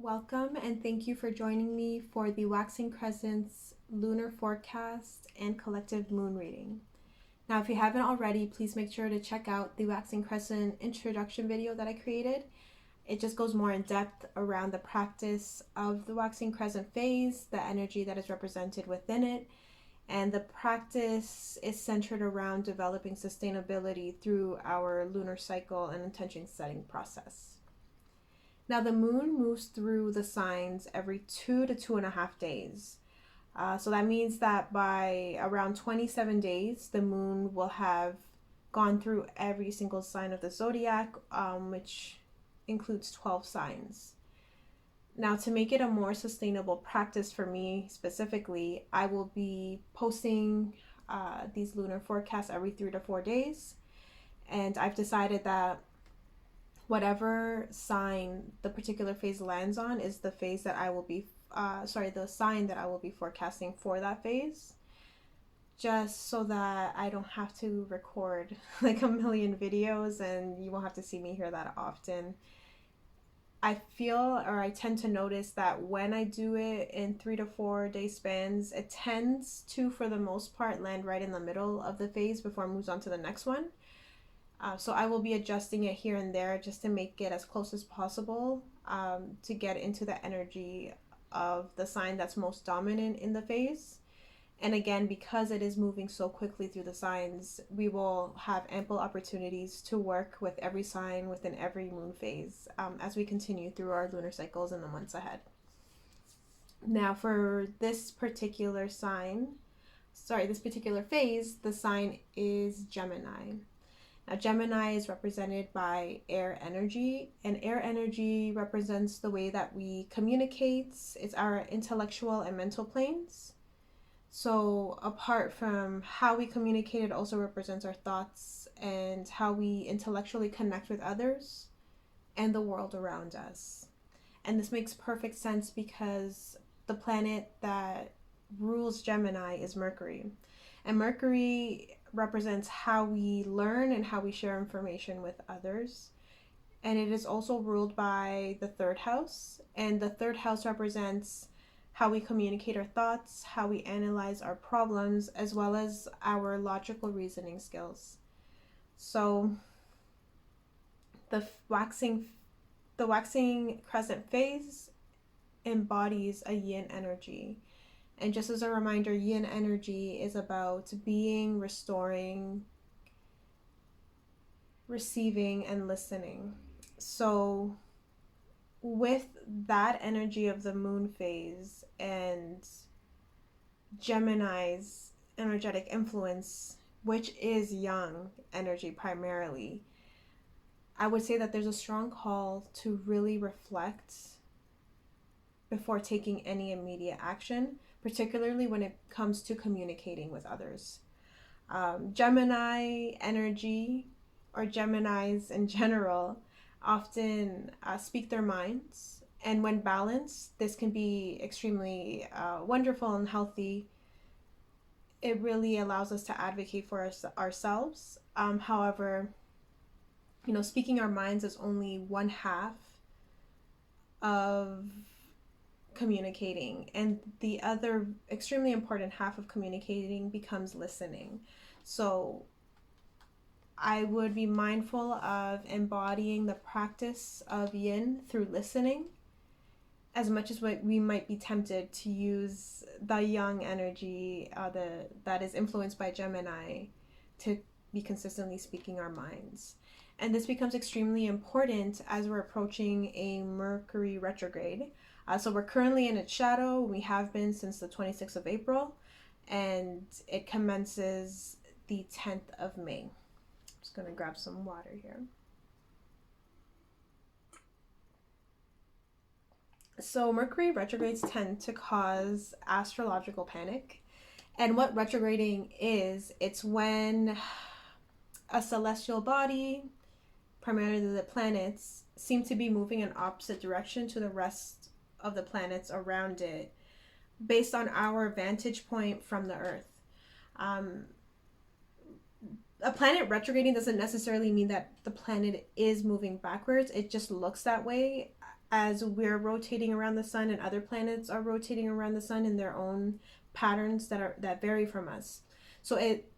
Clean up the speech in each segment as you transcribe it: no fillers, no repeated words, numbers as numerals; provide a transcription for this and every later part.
Welcome and thank you for joining me for the Waxing Crescent's Lunar Forecast and Collective Moon reading. Now, if you haven't already, please make sure to check out the Waxing Crescent introduction video that I created. It just goes more in depth around the practice of the Waxing Crescent phase, the energy that is represented within it, and the practice is centered around developing sustainability through our lunar cycle and intention setting process. Now, the moon moves through the signs every 2 to 2.5 days. So that means that by around 27 days, the moon will have gone through every single sign of the zodiac, which includes 12 signs. Now, to make it a more sustainable practice for me specifically, I will be posting these lunar forecasts every 3 to 4 days. And I've decided that whatever sign the particular phase lands on is the phase that I will be, the sign that I will be forecasting for that phase, just so that I don't have to record like a million videos and you won't have to see me here that often. I tend to notice that when I do it in 3 to 4 day spans, it tends to, for the most part, land right in the middle of the phase before it moves on to the next one. So I will be adjusting it here and there just to make it as close as possible to get into the energy of the sign that's most dominant in the phase. And again, because it is moving so quickly through the signs, we will have ample opportunities to work with every sign within every moon phase as we continue through our lunar cycles in the months ahead. Now, for this particular phase, the sign is Gemini. Now, Gemini is represented by air energy, and air energy represents the way that we communicate. It's our intellectual and mental planes. So apart from how we communicate, it also represents our thoughts and how we intellectually connect with others and the world around us. And this makes perfect sense because the planet that rules Gemini is Mercury. And Mercury represents how we learn and how we share information with others. And it is also ruled by the third house. And the third house represents how we communicate our thoughts, how we analyze our problems, as well as our logical reasoning skills. So the waxing crescent phase embodies a yin energy. And just as a reminder, yin energy is about being, restoring, receiving, and listening. So with that energy of the moon phase and Gemini's energetic influence, which is yang energy primarily, I would say that there's a strong call to really reflect before taking any immediate action, particularly when it comes to communicating with others. Gemini energy, or Geminis in general, often speak their minds, and when balanced, this can be extremely wonderful and healthy. It really allows us to advocate for ourselves. However, speaking our minds is only one half of communicating, and the other extremely important half of communicating becomes listening. So I would be mindful of embodying the practice of yin through listening, as much as we might be tempted to use the yang energy that is influenced by Gemini to be consistently speaking our minds. And this becomes extremely important as we're approaching a Mercury retrograde. So we're currently in its shadow. We have been since the 26th of April, and it commences the 10th of May. I'm just going to grab some water here. So Mercury retrogrades tend to cause astrological panic. And what retrograding is, it's when a celestial body, primarily the planets, seem to be moving in opposite direction to the rest of the planets around it based on our vantage point from the Earth. A planet retrograding doesn't necessarily mean that the planet is moving backwards. It just looks that way as we're rotating around the sun and other planets are rotating around the sun in their own patterns that vary from us. So it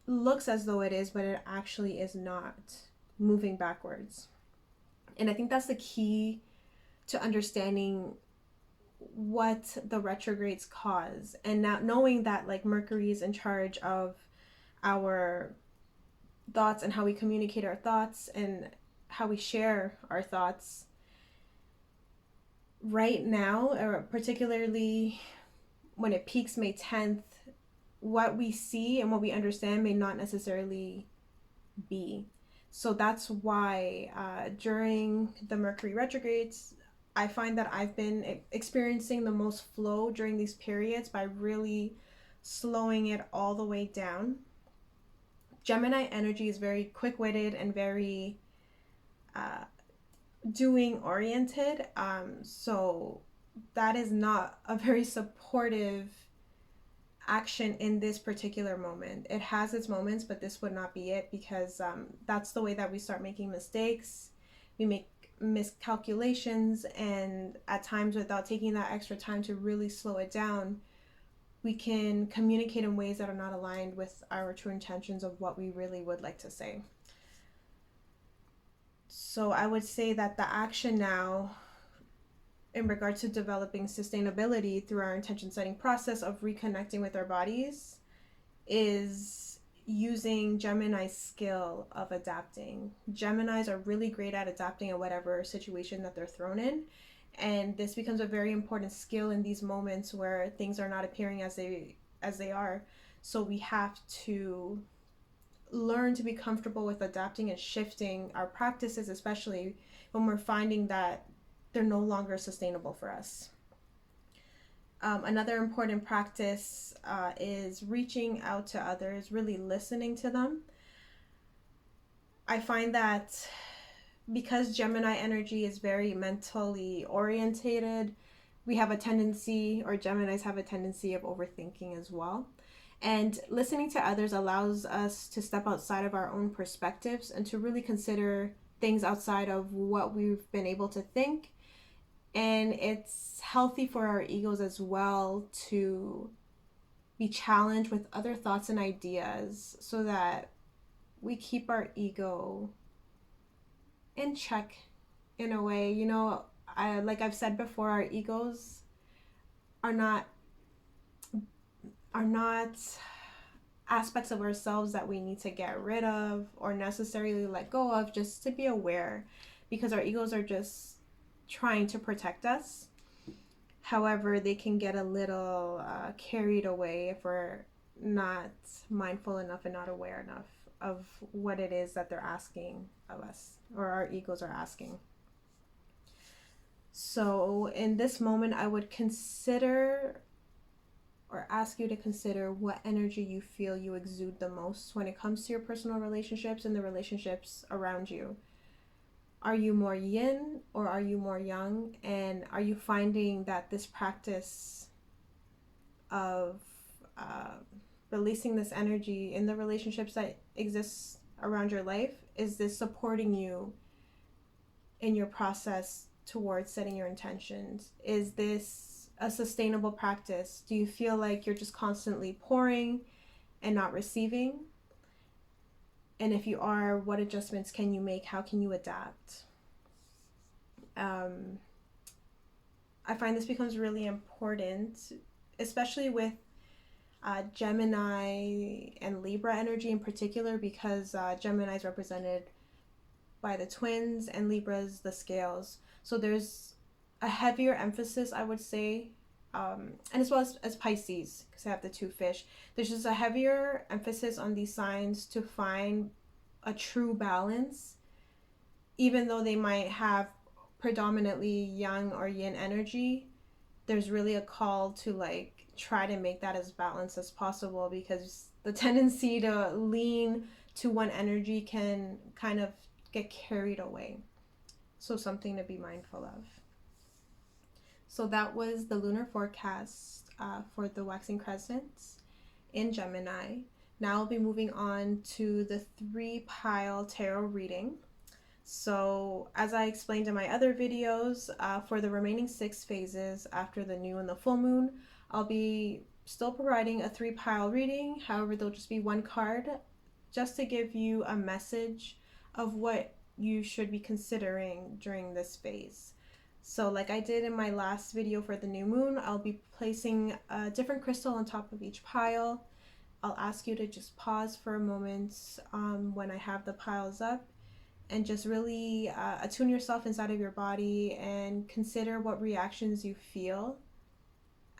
looks as though it is, but it actually is not moving backwards. And I think that's the key to understanding what the retrogrades cause. And now knowing that like Mercury is in charge of our thoughts and how we communicate our thoughts and how we share our thoughts right now, or particularly when it peaks May 10th, what we see and what we understand may not necessarily be. So that's why during the Mercury retrogrades, I find that I've been experiencing the most flow during these periods by really slowing it all the way down. Gemini energy is very quick-witted and very doing oriented. So that is not a very supportive action in this particular moment. It has its moments, but this would not be it, because that's the way that we start making mistakes. We make miscalculations, and at times, without taking that extra time to really slow it down, we can communicate in ways that are not aligned with our true intentions of what we really would like to say. So I would say that the action now in regards to developing sustainability through our intention setting process of reconnecting with our bodies is using Gemini's skill of adapting. Geminis are really great at adapting in whatever situation that they're thrown in. And this becomes a very important skill in these moments where things are not appearing as they are. So we have to learn to be comfortable with adapting and shifting our practices, especially when we're finding that they're no longer sustainable for us. Another important practice is reaching out to others, really listening to them. I find that because Gemini energy is very mentally orientated, we have a tendency, or Geminis have a tendency of overthinking as well. And listening to others allows us to step outside of our own perspectives and to really consider things outside of what we've been able to think. And it's healthy for our egos as well to be challenged with other thoughts and ideas so that we keep our ego in check in a way. You know, like I've said before, our egos are not aspects of ourselves that we need to get rid of or necessarily let go of, just to be aware, because our egos are just trying to protect us. However, they can get a little carried away if we're not mindful enough and not aware enough of what it is that they're asking of us, or our egos are asking. So in this moment, I would consider or ask you to consider what energy you feel you exude the most when it comes to your personal relationships and the relationships around you. Are you more yin or are you more yang? And are you finding that this practice of releasing this energy in the relationships that exist around your life, is this supporting you in your process towards setting your intentions? Is this a sustainable practice? Do you feel like you're just constantly pouring and not receiving? And if you are, what adjustments can you make? How can you adapt? I find this becomes really important, especially with Gemini and Libra energy in particular, because Gemini is represented by the twins and Libra's the scales. So there's a heavier emphasis, I would say, and as well as Pisces, because I have the two fish. There's just a heavier emphasis on these signs to find a true balance, even though they might have predominantly yang or yin energy. There's really a call to like try to make that as balanced as possible, because the tendency to lean to one energy can kind of get carried away. So something to be mindful of. So that was the lunar forecast for the waxing crescents in Gemini. Now I'll be moving on to the 3-pile tarot reading. So, as I explained in my other videos, for the remaining 6 phases after the new and the full moon, I'll be still providing a 3-pile reading. However, there'll just be one card just to give you a message of what you should be considering during this phase. So, like I did in my last video for the new moon, I'll be placing a different crystal on top of each pile. I'll ask you to just pause for a moment when I have the piles up and just really attune yourself inside of your body and consider what reactions you feel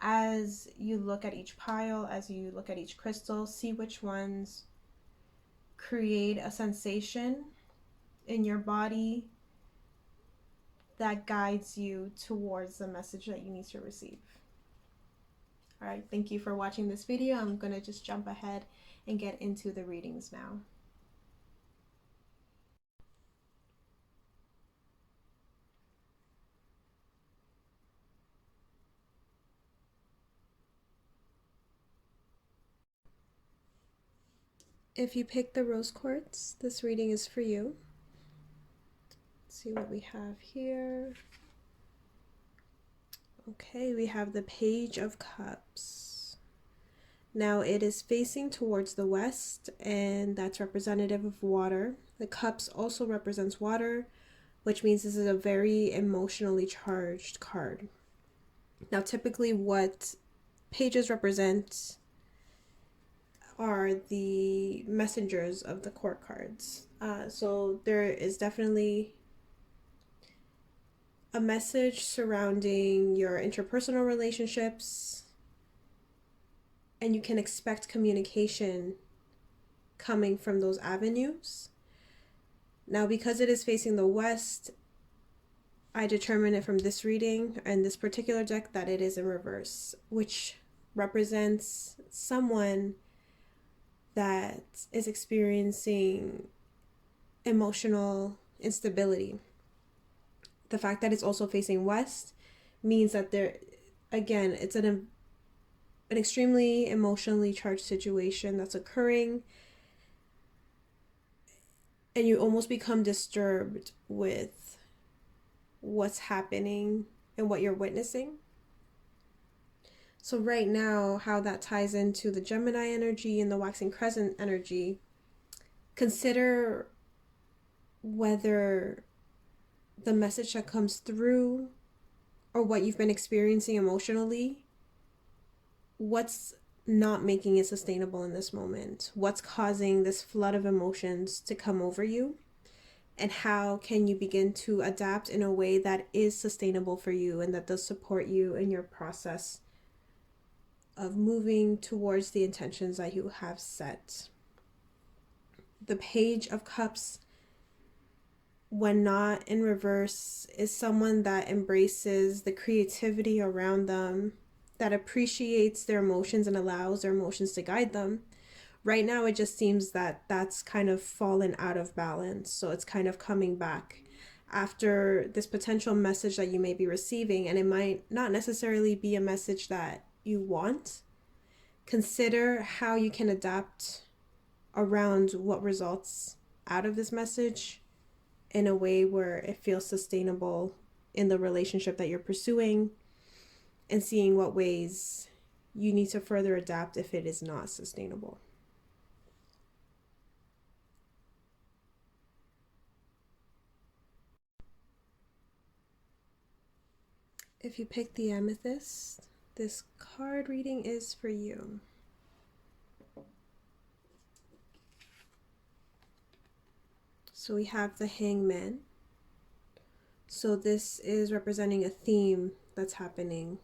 as you look at each pile, as you look at each crystal. See which ones create a sensation in your body that guides you towards the message that you need to receive. All right, thank you for watching this video. I'm going to just jump ahead and get into the readings now. If you pick the rose quartz, this reading is for you. Let's see what we have here. Okay, we have the Page of Cups. Now it is facing towards the west, and that's representative of water. The cups also represents water, which means this is a very emotionally charged card. Now typically what pages represent are the messengers of the court cards. So there is definitely a message surrounding your interpersonal relationships, and you can expect communication coming from those avenues. Now, because it is facing the west, I determine it from this reading and this particular deck that it is in reverse, which represents someone that is experiencing emotional instability. The fact that it's also facing west means that there, again, it's an extremely emotionally charged situation that's occurring, and you almost become disturbed with what's happening and what you're witnessing. So right now, how that ties into the Gemini energy and the Waxing Crescent energy, consider whether the message that comes through or what you've been experiencing emotionally, what's not making it sustainable in this moment? What's causing this flood of emotions to come over you? And how can you begin to adapt in a way that is sustainable for you and that does support you in your process of moving towards the intentions that you have set? The Page of Cups, when not in reverse, is someone that embraces the creativity around them, that appreciates their emotions and allows their emotions to guide them. Right now, it just seems that that's kind of fallen out of balance. So it's kind of coming back after this potential message that you may be receiving, and it might not necessarily be a message that you want. Consider how you can adapt around what results out of this message in a way where it feels sustainable in the relationship that you're pursuing, and seeing what ways you need to further adapt if it is not sustainable. If you pick the Amethyst, this card reading is for you. So we have the Hangman. So this is representing a theme that's happening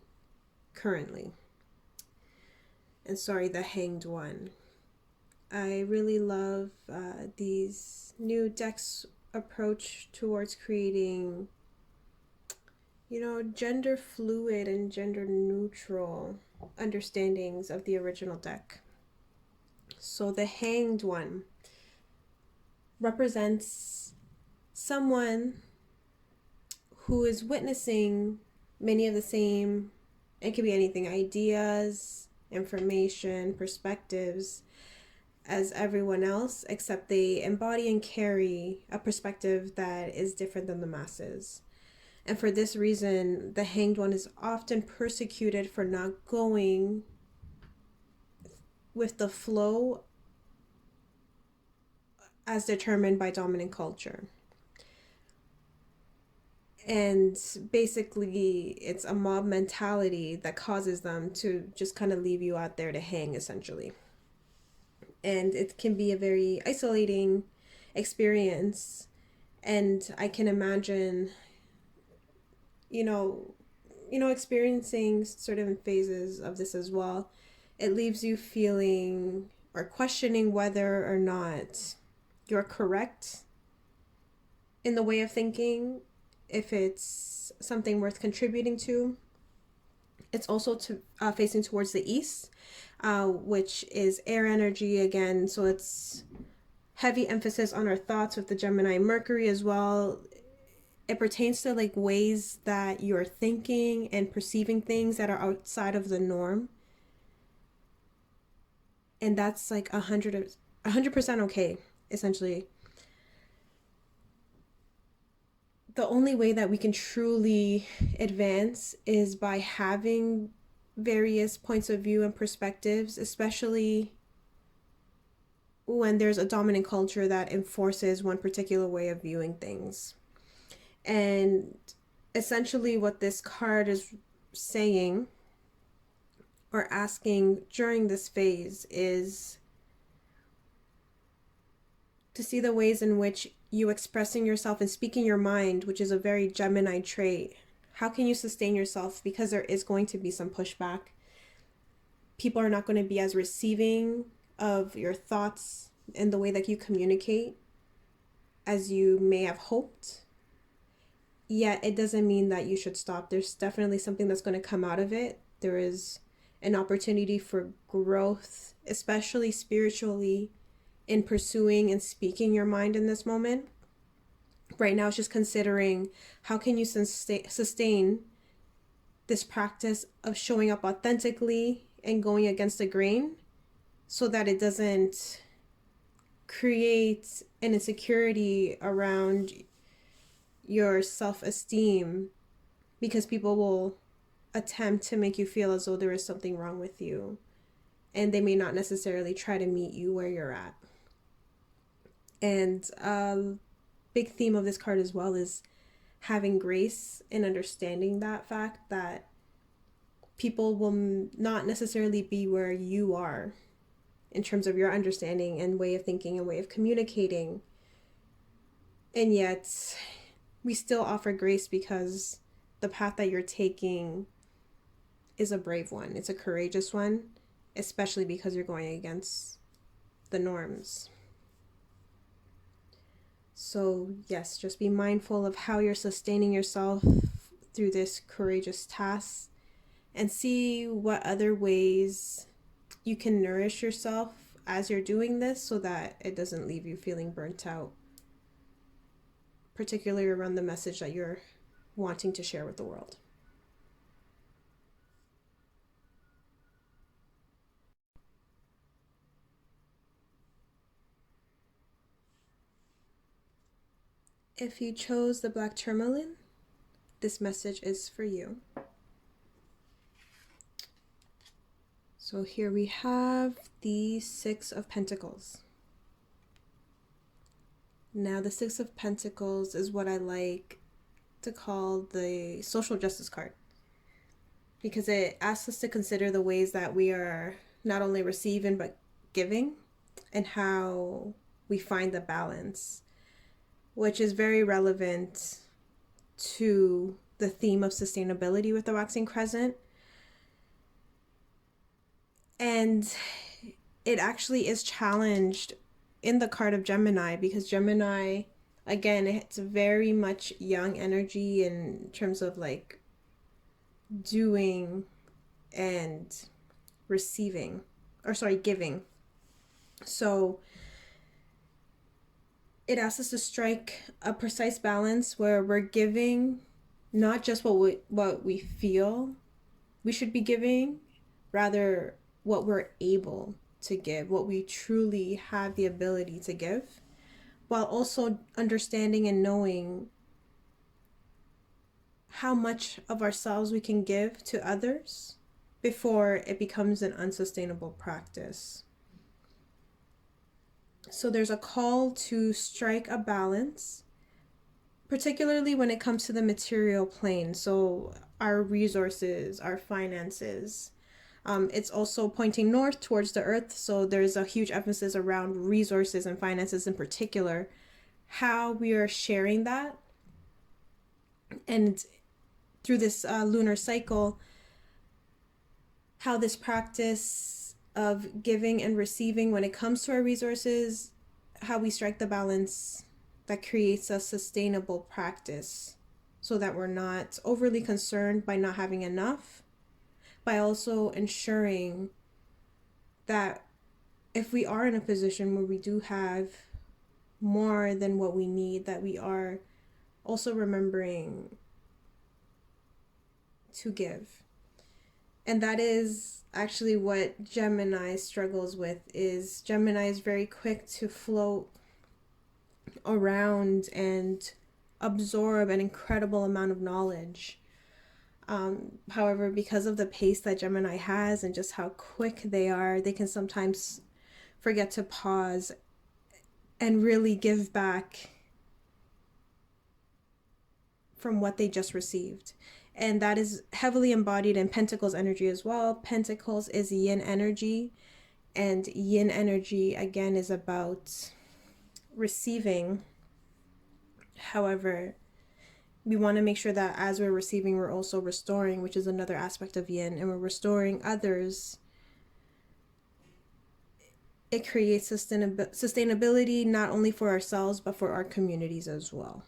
currently. And sorry, the Hanged One. I really love these new decks' approach towards creating, gender fluid and gender neutral understandings of the original deck. So the Hanged One represents someone who is witnessing many of the same, it could be anything, ideas, information, perspectives as everyone else, except they embody and carry a perspective that is different than the masses. And for this reason, the Hanged One is often persecuted for not going with the flow as determined by dominant culture. And basically, it's a mob mentality that causes them to just kind of leave you out there to hang, essentially. And it can be a very isolating experience. And I can imagine, you know, experiencing certain phases of this as well. It leaves you feeling or questioning whether or not you're correct in the way of thinking, if it's something worth contributing to. It's also facing towards the east, which is air energy again. So it's heavy emphasis on our thoughts with the Gemini Mercury as well. It pertains to like ways that you're thinking and perceiving things that are outside of the norm. And that's like 100% okay, essentially. The only way that we can truly advance is by having various points of view and perspectives, especially when there's a dominant culture that enforces one particular way of viewing things. And essentially what this card is saying or asking during this phase is to see the ways in which you expressing yourself and speaking your mind, which is a very Gemini trait. How can you sustain yourself? Because there is going to be some pushback. People are not going to be as receiving of your thoughts and the way that you communicate as you may have hoped. Yet it doesn't mean that you should stop. There's definitely something that's going to come out of it. There is an opportunity for growth, especially spiritually, in pursuing and speaking your mind in this moment. Right now, it's just considering how can you sustain this practice of showing up authentically and going against the grain so that it doesn't create an insecurity around your self-esteem, because people will attempt to make you feel as though there is something wrong with you, and they may not necessarily try to meet you where you're at. And a big theme of this card as well is having grace and understanding that fact that people will not necessarily be where you are in terms of your understanding and way of thinking and way of communicating. And yet we still offer grace because the path that you're taking is a brave one. It's a courageous one, especially because you're going against the norms. So yes, just be mindful of how you're sustaining yourself through this courageous task, and see what other ways you can nourish yourself as you're doing this so that it doesn't leave you feeling burnt out, particularly around the message that you're wanting to share with the world. If you chose the black tourmaline, this message is for you. So here we have the Six of Pentacles. Now the Six of Pentacles is what I like to call the social justice card, because it asks us to consider the ways that we are not only receiving but giving, and how we find the balance, which is very relevant to the theme of sustainability with the Waxing Crescent. And it actually is challenged in the card of Gemini, because Gemini, again, it's very much young energy in terms of like doing and receiving, or sorry, giving. So it asks us to strike a precise balance where we're giving not just what we feel we should be giving, rather what we're able to give, what we truly have the ability to give, while also understanding and knowing how much of ourselves we can give to others before it becomes an unsustainable practice. So there's a call to strike a balance, particularly when it comes to the material plane. So our resources, our finances. It's also pointing north towards the earth. So there's a huge emphasis around resources and finances in particular, how we are sharing that. And through this lunar cycle, how this practice of giving and receiving when it comes to our resources, how we strike the balance that creates a sustainable practice so that we're not overly concerned by not having enough, by also ensuring that if we are in a position where we do have more than what we need, that we are also remembering to give. And that is actually what Gemini struggles with. Is Gemini is very quick to float around and absorb an incredible amount of knowledge. However, because of the pace that Gemini has and just how quick they are, they can sometimes forget to pause and really give back from what they just received. And that is heavily embodied in Pentacles energy as well. Pentacles is yin energy, and yin energy again is about receiving. However, we want to make sure that as we're receiving, we're also restoring, which is another aspect of yin, and we're restoring others. It creates sustainability not only for ourselves but for our communities as well.